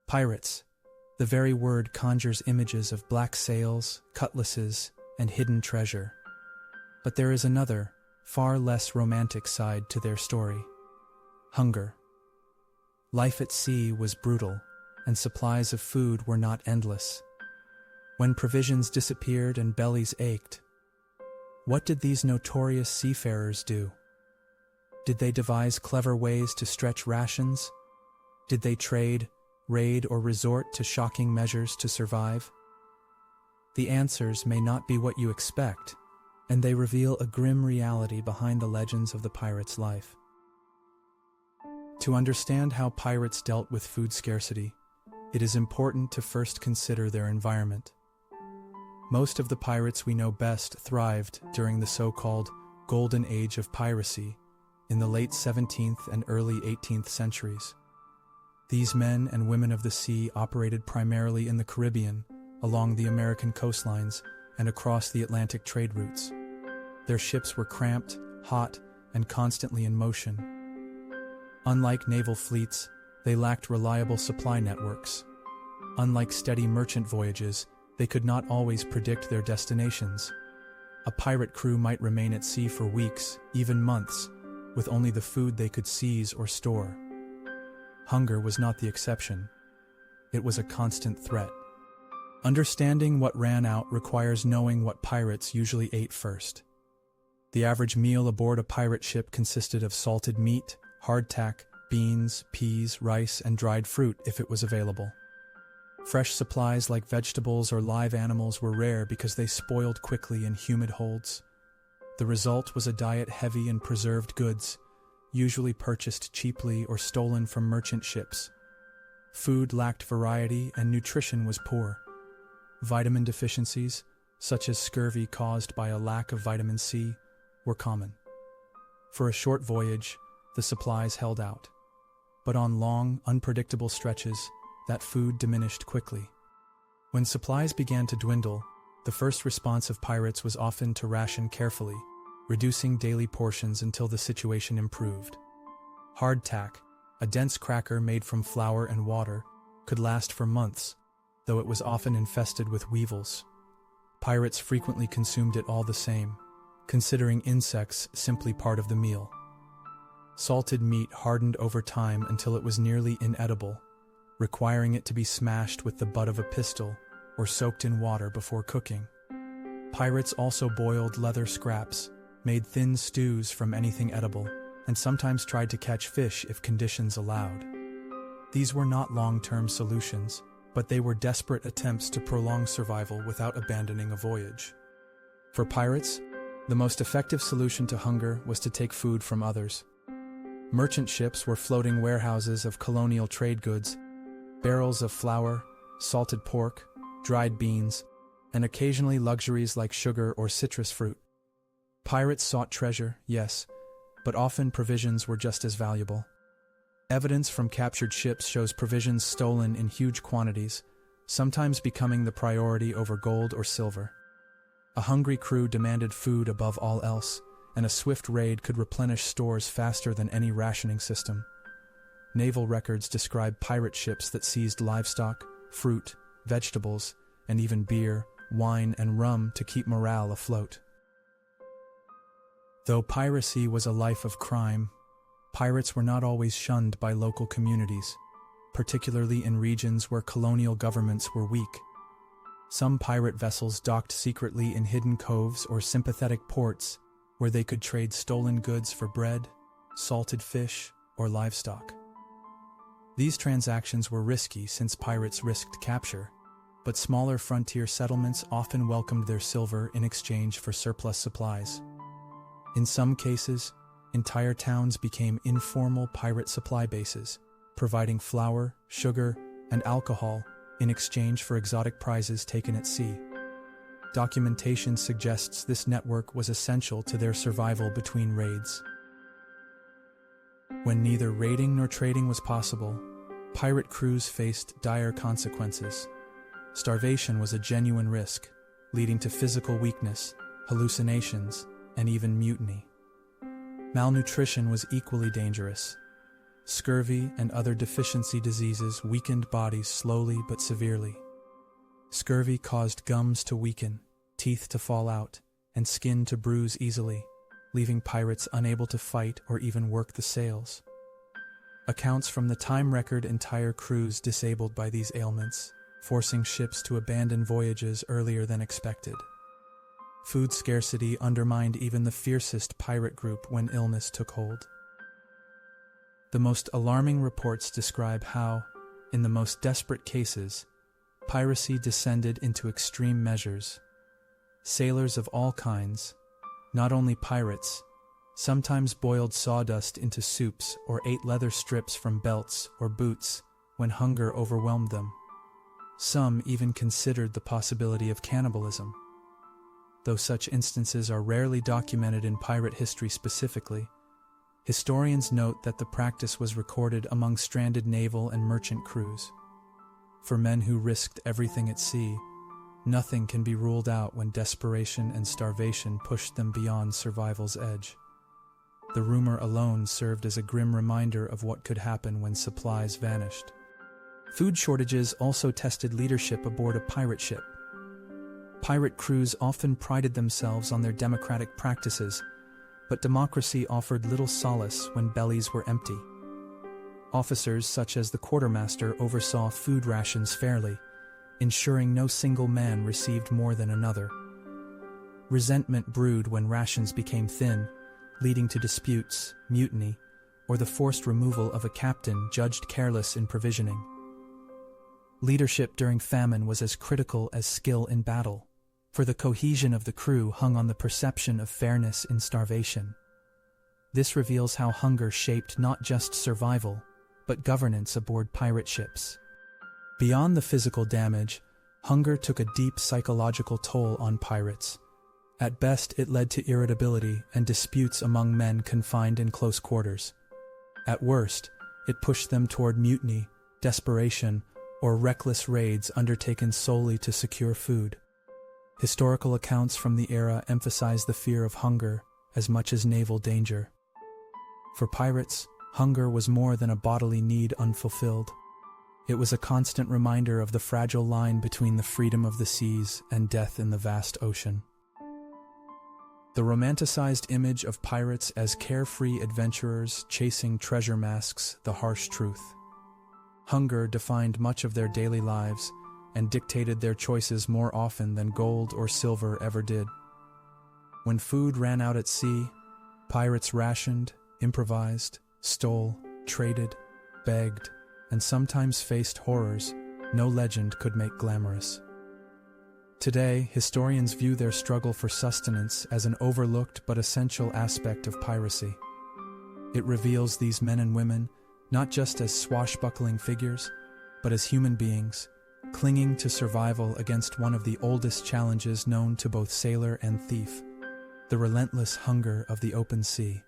Pirates. The very word conjures images of black sails, cutlasses, and hidden treasure. But there is another, far less romantic side to their story. Hunger. Life at sea was brutal, and supplies of food were not endless. When provisions disappeared and bellies ached, what did these notorious seafarers do? Did they devise clever ways to stretch rations? Did they trade, raid, or resort to shocking measures to survive? The answers may not be what you expect, and they reveal a grim reality behind the legends of the pirate's life. To understand how pirates dealt with food scarcity, it is important to first consider their environment. Most of the pirates we know best thrived during the so-called Golden Age of piracy in the late 17th and early 18th centuries. These men and women of the sea operated primarily in the Caribbean, along the American coastlines, and across the Atlantic trade routes. Their ships were cramped, hot, and constantly in motion. Unlike naval fleets, they lacked reliable supply networks. Unlike steady merchant voyages, they could not always predict their destinations. A pirate crew might remain at sea for weeks, even months, with only the food they could seize or store. Hunger was not the exception. It was a constant threat. Understanding what ran out requires knowing what pirates usually ate first. The average meal aboard a pirate ship consisted of salted meat, hardtack, beans, peas, rice, and dried fruit if it was available. Fresh supplies like vegetables or live animals were rare because they spoiled quickly in humid holds. The result was a diet heavy in preserved goods, usually purchased cheaply or stolen from merchant ships. Food lacked variety and nutrition was poor. Vitamin deficiencies, such as scurvy caused by a lack of vitamin C, were common. For a short voyage, the supplies held out. But on long, unpredictable stretches, that food diminished quickly. When supplies began to dwindle, the first response of pirates was often to ration carefully, reducing daily portions until the situation improved. Hardtack, a dense cracker made from flour and water, could last for months, though it was often infested with weevils. Pirates frequently consumed it all the same, considering insects simply part of the meal. Salted meat hardened over time until it was nearly inedible, requiring it to be smashed with the butt of a pistol or soaked in water before cooking. Pirates also boiled leather scraps, made thin stews from anything edible, and sometimes tried to catch fish if conditions allowed. These were not long-term solutions, but they were desperate attempts to prolong survival without abandoning a voyage. For pirates, the most effective solution to hunger was to take food from others. Merchant ships were floating warehouses of colonial trade goods, barrels of flour, salted pork, dried beans, and occasionally luxuries like sugar or citrus fruit. Pirates sought treasure, yes, but often provisions were just as valuable. Evidence from captured ships shows provisions stolen in huge quantities, sometimes becoming the priority over gold or silver. A hungry crew demanded food above all else, and a swift raid could replenish stores faster than any rationing system. Naval records describe pirate ships that seized livestock, fruit, vegetables, and even beer, wine, and rum to keep morale afloat. Though piracy was a life of crime, pirates were not always shunned by local communities, particularly in regions where colonial governments were weak. Some pirate vessels docked secretly in hidden coves or sympathetic ports where they could trade stolen goods for bread, salted fish, or livestock. These transactions were risky since pirates risked capture, but smaller frontier settlements often welcomed their silver in exchange for surplus supplies. In some cases, entire towns became informal pirate supply bases, providing flour, sugar, and alcohol in exchange for exotic prizes taken at sea. Documentation suggests this network was essential to their survival between raids. When neither raiding nor trading was possible, pirate crews faced dire consequences. Starvation was a genuine risk, leading to physical weakness, hallucinations, and even mutiny. Malnutrition was equally dangerous. Scurvy and other deficiency diseases weakened bodies slowly but severely. Scurvy caused gums to weaken, teeth to fall out, and skin to bruise easily, leaving pirates unable to fight or even work the sails. Accounts from the time record entire crews disabled by these ailments, forcing ships to abandon voyages earlier than expected. Food scarcity undermined even the fiercest pirate group when illness took hold. The most alarming reports describe how, in the most desperate cases, piracy descended into extreme measures. Sailors of all kinds, not only pirates, sometimes boiled sawdust into soups or ate leather strips from belts or boots when hunger overwhelmed them. Some even considered the possibility of cannibalism. Though such instances are rarely documented in pirate history specifically, historians note that the practice was recorded among stranded naval and merchant crews. For men who risked everything at sea, nothing can be ruled out when desperation and starvation pushed them beyond survival's edge. The rumor alone served as a grim reminder of what could happen when supplies vanished. Food shortages also tested leadership aboard a pirate ship. Pirate crews often prided themselves on their democratic practices, but democracy offered little solace when bellies were empty. Officers such as the quartermaster oversaw food rations fairly, ensuring no single man received more than another. Resentment brewed when rations became thin, leading to disputes, mutiny, or the forced removal of a captain judged careless in provisioning. Leadership during famine was as critical as skill in battle, for the cohesion of the crew hung on the perception of fairness in starvation. This reveals how hunger shaped not just survival, but governance aboard pirate ships. Beyond the physical damage, hunger took a deep psychological toll on pirates. At best, it led to irritability and disputes among men confined in close quarters. At worst, it pushed them toward mutiny, desperation, or reckless raids undertaken solely to secure food. Historical accounts from the era emphasize the fear of hunger as much as naval danger. For pirates, hunger was more than a bodily need unfulfilled. It was a constant reminder of the fragile line between the freedom of the seas and death in the vast ocean. The romanticized image of pirates as carefree adventurers chasing treasure masks the harsh truth. Hunger defined much of their daily lives and dictated their choices more often than gold or silver ever did. When food ran out at sea, pirates rationed, improvised, stole, traded, begged, and sometimes faced horrors no legend could make glamorous. Today, historians view their struggle for sustenance as an overlooked but essential aspect of piracy. It reveals these men and women not just as swashbuckling figures, but as human beings, clinging to survival against one of the oldest challenges known to both sailor and thief, the relentless hunger of the open sea.